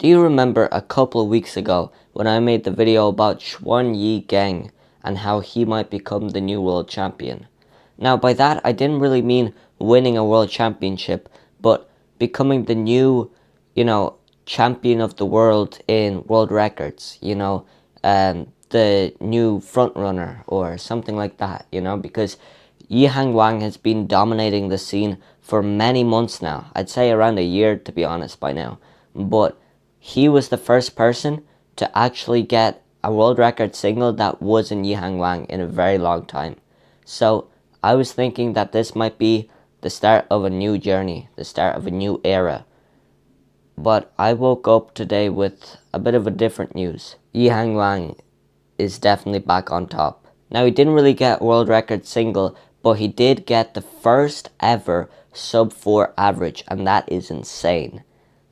Do you remember a couple of weeks ago when I made the video about Yiheng and how he might become the new world champion? Now by that I didn't really mean winning a world championship, but becoming the new, champion of the world in world records, the new front runner or something like that, because Yiheng Wang has been dominating the scene for many months now. I'd say around a year, to be honest, by now. But he was the first person to actually get a world record single that wasn't Yiheng Wang in a very long time. So I was thinking that this might be the start of a new journey, the start of a new era. But I woke up today with a bit of a different news. Yiheng Wang is definitely back on top. Now he didn't really get a world record single, but he did get the first ever sub 4 average, and that is insane.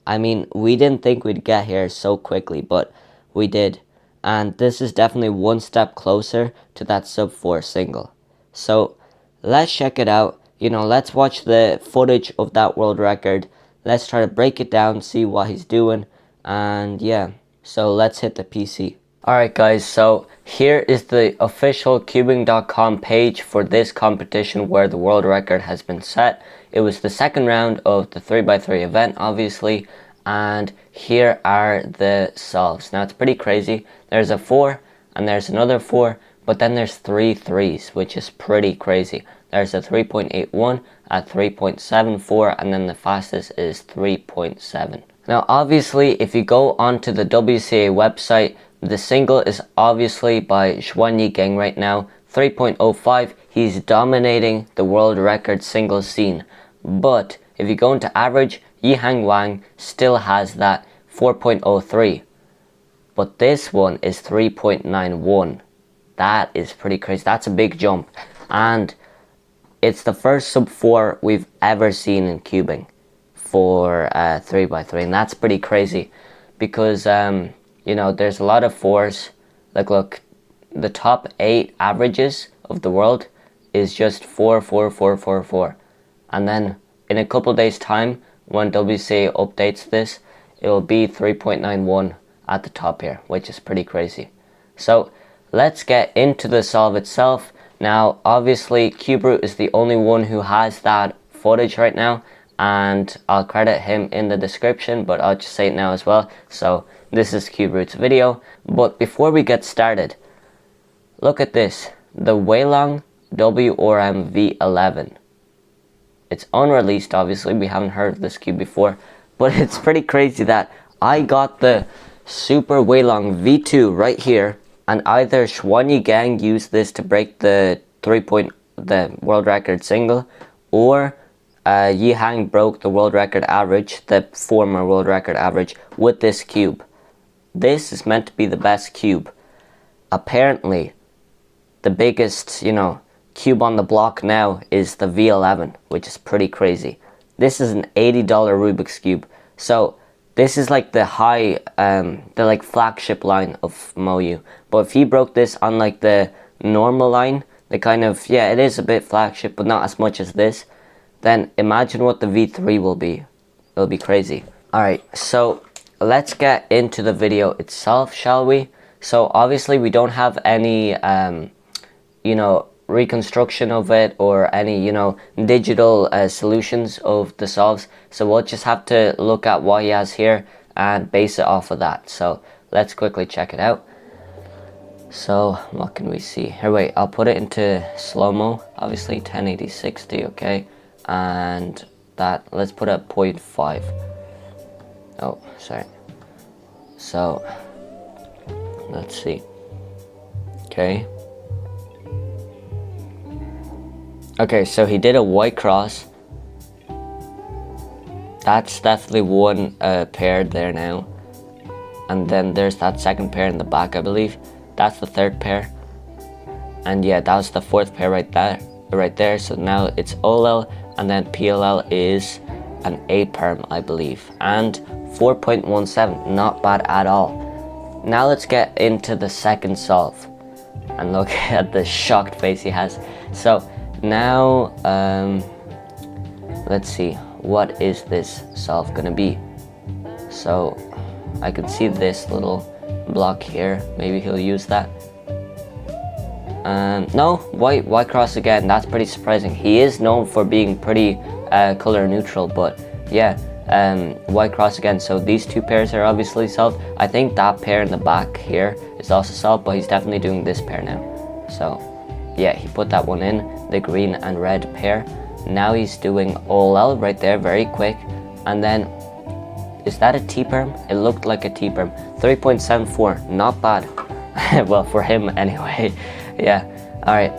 I mean, we didn't think we'd get here so quickly, but we did. And this is definitely one step closer to that sub 4 single. So let's check it out. Let's watch the footage of that world record. Let's try to break it down, see what he's doing, and yeah. So let's hit the PC. Alright guys, so here is the official cubing.com page for this competition where the world record has been set. It was the second round of the 3x3 event, obviously, and here are the solves. Now it's pretty crazy. There's a 4 and there's another 4, but then there's 3 3s, which is pretty crazy. There's a 3.81, a 3.74, and then the fastest is 3.7. Now obviously if you go onto the WCA website, the single is obviously by Yiheng right now, 3.05. He's dominating the world record single scene. But if you go into average, Yiheng Wang still has that 4.03. But this one is 3.91. That is pretty crazy. That's a big jump. And it's the first sub 4 we've ever seen in cubing for 3x3. And that's pretty crazy because there's a lot of 4s. Like look, the top 8 averages of the world is just 4, 4, 4, 4, 4. And then in a couple days time, when WCA updates this, it will be 3.91 at the top here, which is pretty crazy. So let's get into the solve itself. Now obviously CubeRoot is the only one who has that footage right now, and I'll credit him in the description, but I'll just say it now as well. So this is CubeRoot's video. But before we get started, look at this, the Weilong WRM V11. It's unreleased, obviously, we haven't heard of this cube before, but it's pretty crazy that I got the Super Weilong V2 right here, and either Yiheng used this to break the the world record single, or Yiheng broke the world record average, the former world record average, with this cube. This is meant to be the best cube. Apparently, the biggest, cube on the block now is the V11, which is pretty crazy. This is an $80 Rubik's Cube. So this is like the high, the like flagship line of Moyu. But if he broke this on like the normal line, the kind of, yeah, it is a bit flagship, but not as much as this, then imagine what the V3 will be. It'll be crazy. Alright, so let's get into the video itself, shall we? So obviously we don't have any, reconstruction of it or any, digital solutions of the solves. So we'll just have to look at what he has here and base it off of that. So let's quickly check it out. So what can we see here? Wait, I'll put it into slow-mo, obviously 1080 60, okay, and that, let's put it at 0.5. Oh, sorry. So let's see. Okay, so he did a white cross. That's definitely one pair there now. And then there's that second pair in the back, I believe. That's the third pair. And yeah, that was the fourth pair right there. So now it's OLL, and then PLL is an A perm, I believe. And 4.17, not bad at all. Now let's get into the second solve. And look at the shocked face he has. So now, let's see, what is this solve gonna be? So I can see this little block here. Maybe he'll use that. No, white cross again. That's pretty surprising. He is known for being pretty color neutral, but yeah, white cross again. So these two pairs are obviously solved. I think that pair in the back here is also solved, but he's definitely doing this pair now. So yeah, he put that one in, the green and red pair. Now he's doing OL right there, very quick. And then, is that a T-perm? It looked like a T-perm. 3.74, not bad. Well, for him anyway. Yeah, alright.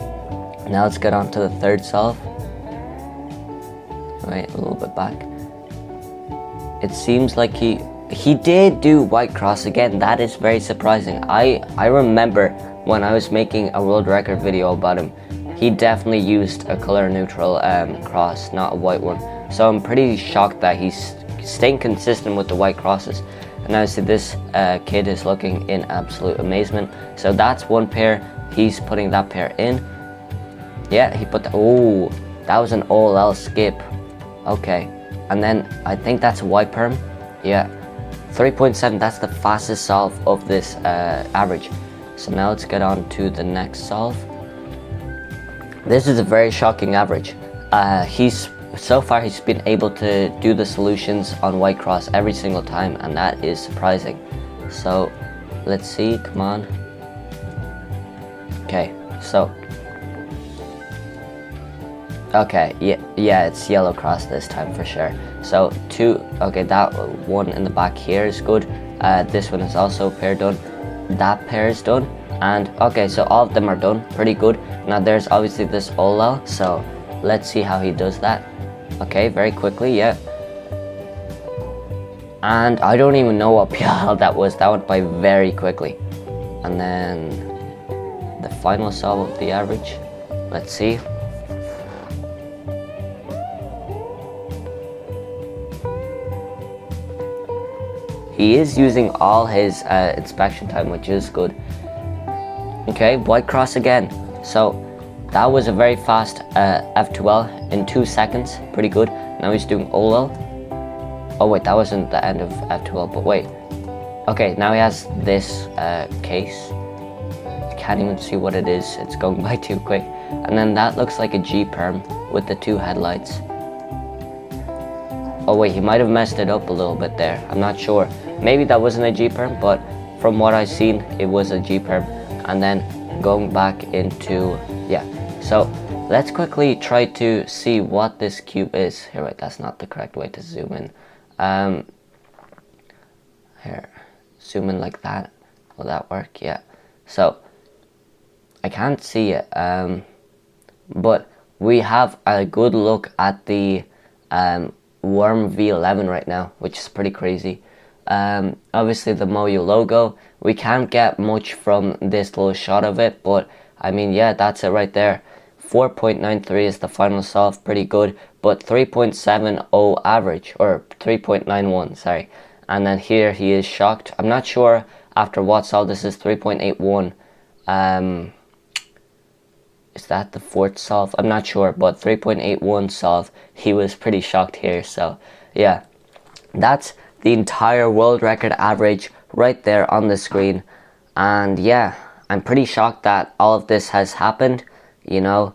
Now let's get on to the third solve. Wait, a little bit back. It seems like he did do white cross again. That is very surprising. I remember when I was making a world record video about him, he definitely used a color neutral cross, not a white one. So I'm pretty shocked that he's staying consistent with the white crosses. And obviously this kid is looking in absolute amazement. So that's one pair. He's putting that pair in. Yeah, he put the, oh, that was an OL skip. Okay, and then I think that's a white perm. Yeah, 3.7, that's the fastest solve of this average. So now let's get on to the next solve. This is a very shocking average. So far he's been able to do the solutions on white cross every single time, and that is surprising. So let's see, come on. Okay, so okay, yeah, it's yellow cross this time for sure. So okay, that one in the back here is good. This one is also pair done. That pair is done. And okay, so all of them are done, pretty good. Now there's obviously this OL, so let's see how he does that. Okay, very quickly, yeah. And I don't even know what PL that was. That went by very quickly. And then the final solve of the average. Let's see. He is using all his inspection time, which is good. Okay, white cross again. So that was a very fast F2L in 2 seconds. Pretty good. Now he's doing OL. Oh wait, that wasn't the end of F2L, but wait. Okay, now he has this case. I can't even see what it is. It's going by too quick. And then that looks like a G perm with the 2 headlights. Oh wait, he might have messed it up a little bit there. I'm not sure. Maybe that wasn't a G perm, but from what I've seen, it was a G perm. And then going back into, yeah. So let's quickly try to see what this cube is. Here, wait, that's not the correct way to zoom in. Here, zoom in like that. Will that work? Yeah. So I can't see it, but we have a good look at the Worm V11 right now, which is pretty crazy. Obviously the Moyo logo, we can't get much from this little shot of it, but I mean, yeah, that's it right there. 4.93 is the final solve, pretty good, but 3.70 average, or 3.91, sorry. And then here he is shocked. I'm not sure after what solve this is. 3.81. Is that the 4th solve? I'm not sure, but 3.81 solve. He was pretty shocked here. So yeah, that's the entire world record average right there on the screen. And yeah, I'm pretty shocked that all of this has happened. You know,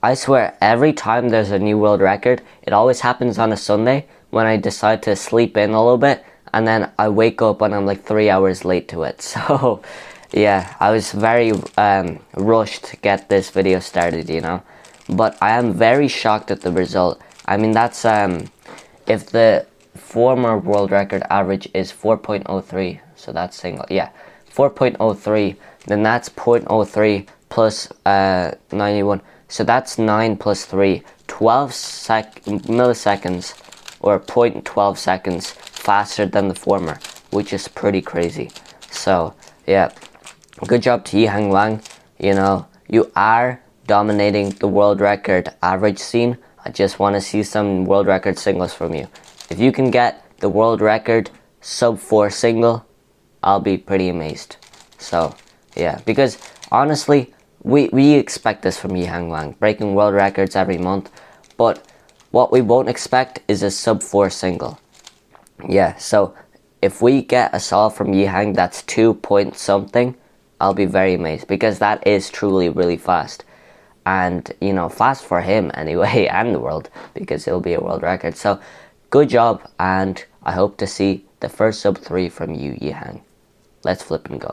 I swear every time there's a new world record, it always happens on a Sunday when I decide to sleep in a little bit, and then I wake up and I'm like 3 hours late to it. So yeah, I was very rushed to get this video started, you know, but I am very shocked at the result. I mean, that's if the former world record average is 4.03, so that's single, yeah, 4.03, then that's 0.03 plus 91, so that's 9 plus 3, 12 milliseconds, or 0.12 seconds faster than the former, which is pretty crazy. So yeah, good job to Yiheng Wang. You know, you are dominating the world record average scene. I just want to see some world record singles from you. If you can get the world record sub 4 single, I'll be pretty amazed. So yeah, because honestly, we expect this from Yiheng Wang, breaking world records every month, but what we won't expect is a sub 4 single. Yeah, so if we get a solve from Yiheng that's 2 point something, I'll be very amazed, because that is truly really fast. And, you know, fast for him anyway, and the world, because it'll be a world record. So, good job, and I hope to see the first sub 3 from you, Yiheng. Let's flip and go.